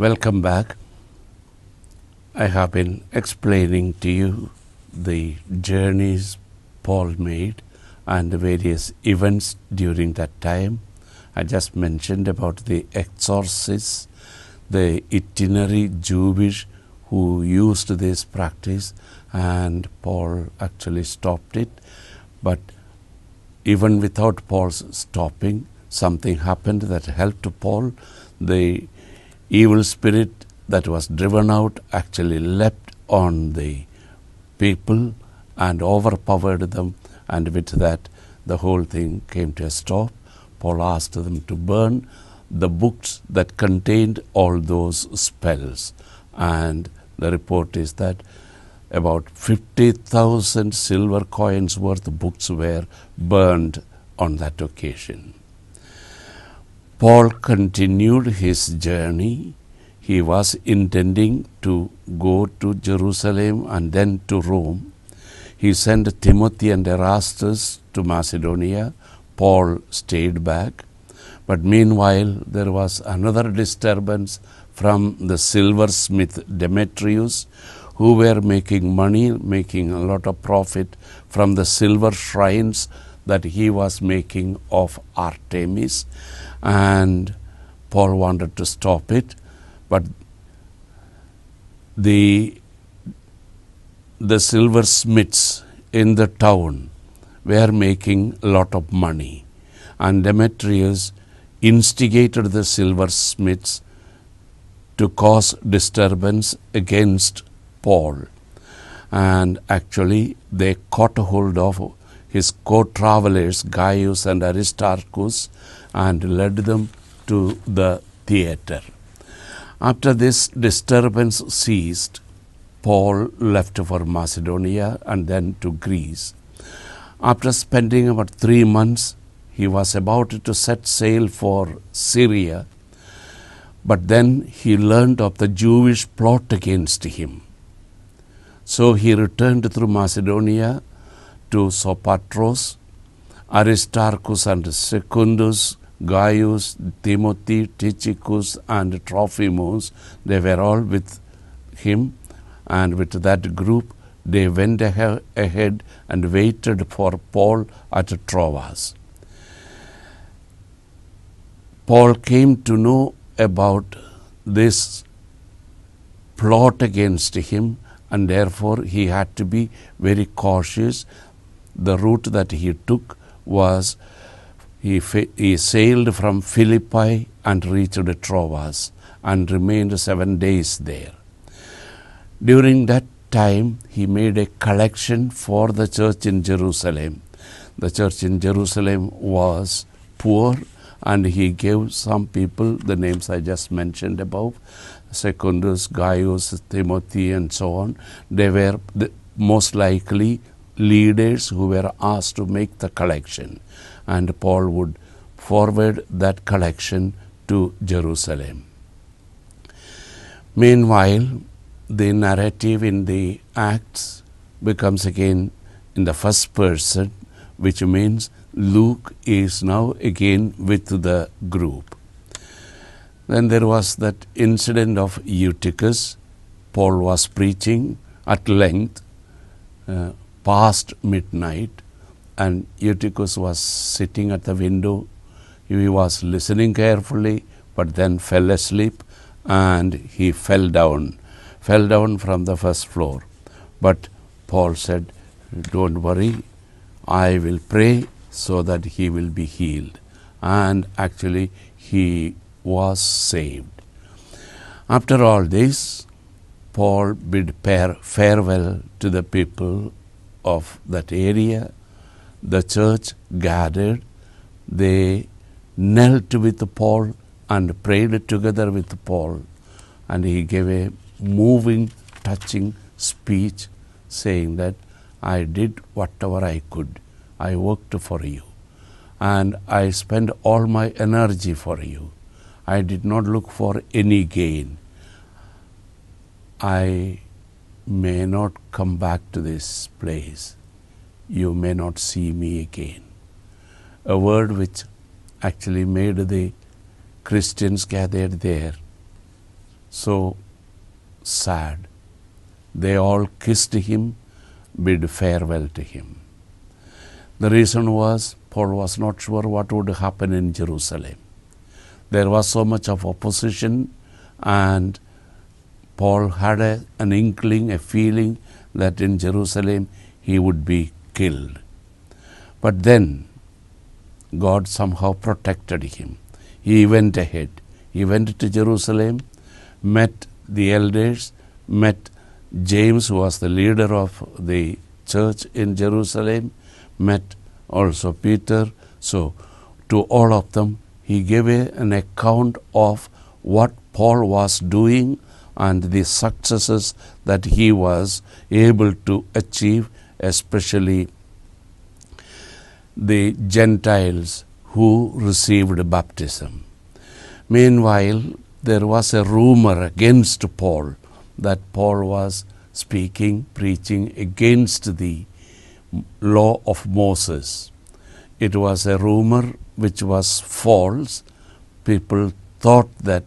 Welcome back. I have been explaining to you the journeys Paul made and the various events during that time. I just mentioned about the exorcists, the itinerary Jewish who used this practice, and Paul actually stopped it. But even without Paul's stopping, something happened that helped Paul. The evil spirit that was driven out actually leapt on the people and overpowered them, and with that the whole thing came to a stop. Paul asked them to burn the books that contained all those spells, and the report is that about 50,000 silver coins worth of books were burned on that occasion. Paul continued his journey. He was intending to go to Jerusalem and then to Rome. He sent Timothy and Erastus to Macedonia. Paul stayed back. But meanwhile, there was another disturbance from the silversmith Demetrius, who were making money, making a lot of profit from the silver shrines that he was making of Artemis. And Paul wanted to stop it, but the silversmiths in the town were making a lot of money, and Demetrius instigated the silversmiths to cause disturbance against Paul, and actually they caught hold of his co-travelers Gaius and Aristarchus and led them to the theater. After this disturbance ceased, Paul left for Macedonia and then to Greece. After spending about 3 months, he was about to set sail for Syria, but then he learned of the Jewish plot against him. So he returned through Macedonia to Sopattros. Aristarchus and Secundus, Gaius, Timothy, Tychicus, and Trophimus, they were all with him, and with that group they went ahead and waited for Paul at Troas. Paul came to know about this plot against him, and therefore he had to be very cautious. The route that he took was he sailed from Philippi and reached Troas and remained 7 days there. During that time, he made a collection for the church in Jerusalem. The church in Jerusalem was poor, and he gave some people the names I just mentioned above, Secundus, Gaius, Timothy, and so on. They were most likely leaders who were asked to make the collection, and Paul would forward that collection to Jerusalem. Meanwhile, the narrative in the Acts becomes again in the first person, which means Luke is now again with the group. Then there was that incident of Eutychus. Paul was preaching at length past midnight, and Eutychus was sitting at the window. He was listening carefully, but then fell asleep, and he fell down from the first floor. But Paul said, "Don't worry, I will pray so that he will be healed." And actually he was saved. After all this, Paul bid farewell to the people of that area. The church gathered. They knelt with Paul and prayed together with Paul, and he gave a moving, touching speech saying that, "I did whatever I could. I worked for you, and I spent all my energy for you. I did not look for any gain. I may not come back to this place. You may not see me again." A word which actually made the Christians gathered there so sad. They all kissed him, bid farewell to him. The reason was Paul was not sure what would happen in Jerusalem. There was so much of opposition, and Paul had an inkling, a feeling that in Jerusalem he would be killed. But then God somehow protected him. He went ahead. He went to Jerusalem, met the elders, met James, who was the leader of the church in Jerusalem, met also Peter. So to all of them, he gave an account of what Paul was doing and the successes that he was able to achieve, especially the Gentiles who received baptism. Meanwhile, there was a rumor against Paul that Paul was speaking, preaching against the law of Moses. It was a rumor which was false. People thought that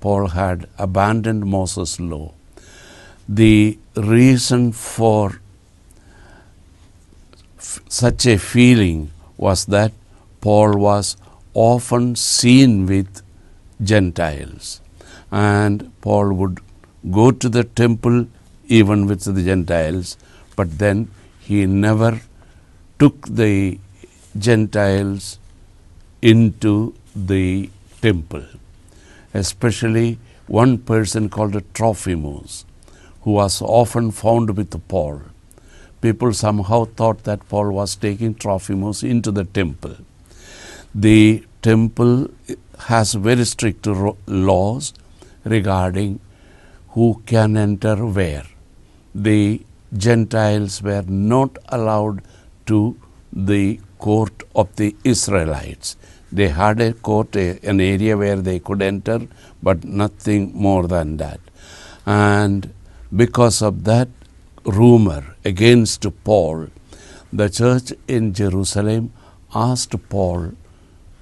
Paul had abandoned Moses' law. The reason for such a feeling was that Paul was often seen with Gentiles, and Paul would go to the temple even with the Gentiles, but then he never took the Gentiles into the temple. Especially one person called Trophimus, who was often found with Paul. People somehow thought that Paul was taking Trophimus into the temple. The temple has very strict laws regarding who can enter where. The Gentiles were not allowed to the court of the Israelites. They had a court, an area where they could enter, but nothing more than that. And because of that rumor against Paul, the church in Jerusalem asked Paul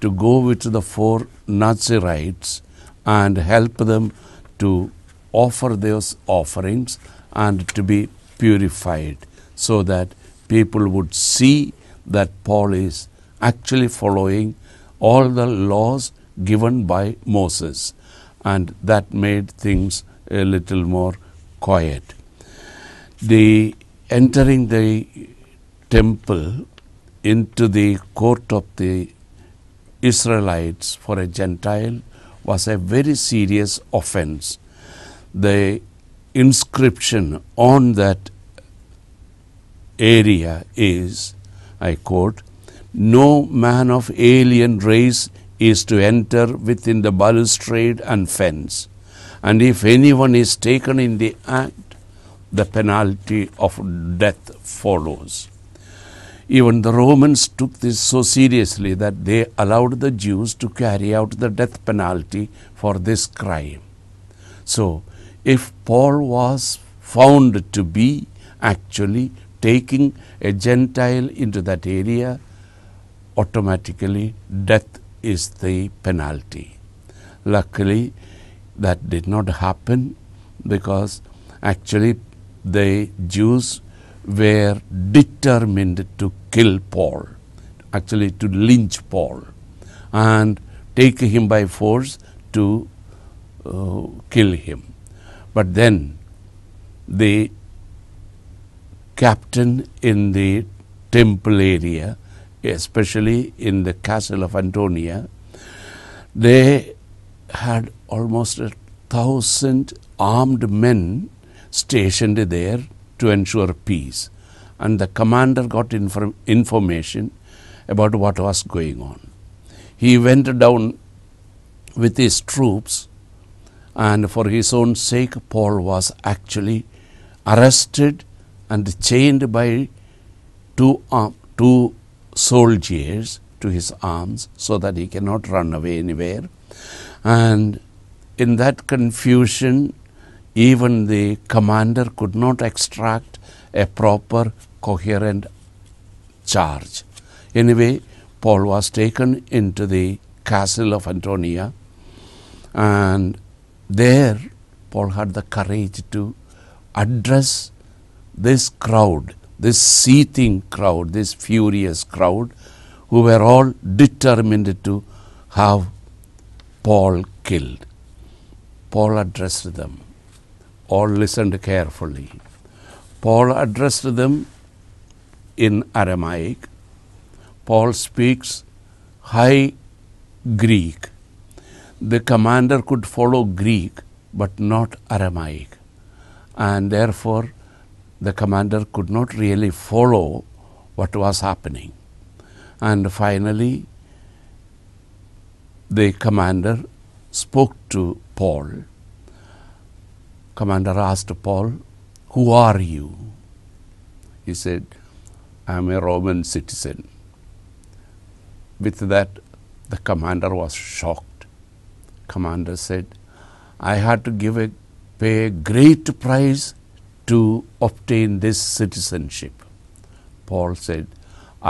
to go with the 4 Nazirites and help them to offer those offerings and to be purified, so that people would see that Paul is actually following all the laws given by Moses, and that made things a little more quiet. The entering the temple into the court of the Israelites for a Gentile was a very serious offense. The inscription on that area is, I quote, "No man of alien race is to enter within the balustrade and fence, and if anyone is taken in the act, the penalty of death follows." Even the Romans took this so seriously that they allowed the Jews to carry out the death penalty for this crime. So, if Paul was found to be actually taking a Gentile into that area, automatically death is the penalty. Luckily, that did not happen, because actually the Jews were determined to kill Paul, actually to lynch Paul and take him by force to kill him. But then the captain in the temple area, especially in the castle of Antonia, they had almost 1,000 armed men stationed there to ensure peace. And the commander got information about what was going on. He went down with his troops, and for his own sake, Paul was actually arrested and chained by two soldiers to his arms, so that he cannot run away anywhere. And in that confusion, even the commander could not extract a proper, coherent charge. Anyway, Paul was taken into the castle of Antonia, and there Paul had the courage to address this crowd, this seething crowd, this furious crowd, who were all determined to have Paul killed. Paul addressed them. All listened carefully. Paul addressed them in Aramaic. Paul speaks high Greek. The commander could follow Greek but not Aramaic, and therefore the commander could not really follow what was happening. And finally the commander spoke to Paul. Commander asked Paul, "Who are you?" He said, "I am a Roman citizen." With that, the commander was shocked. Commander said, "I had to pay a great price to obtain this citizenship." Paul said,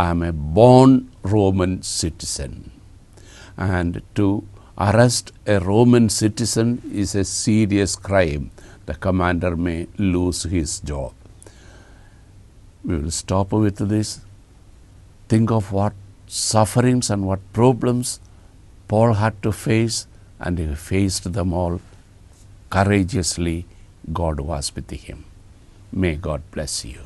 "I am a born Roman citizen, and to arrest a Roman citizen is a serious crime. The commander may lose his job." We will stop with this. Think of what sufferings and what problems Paul had to face, and he faced them all courageously. God was with him. May God bless you.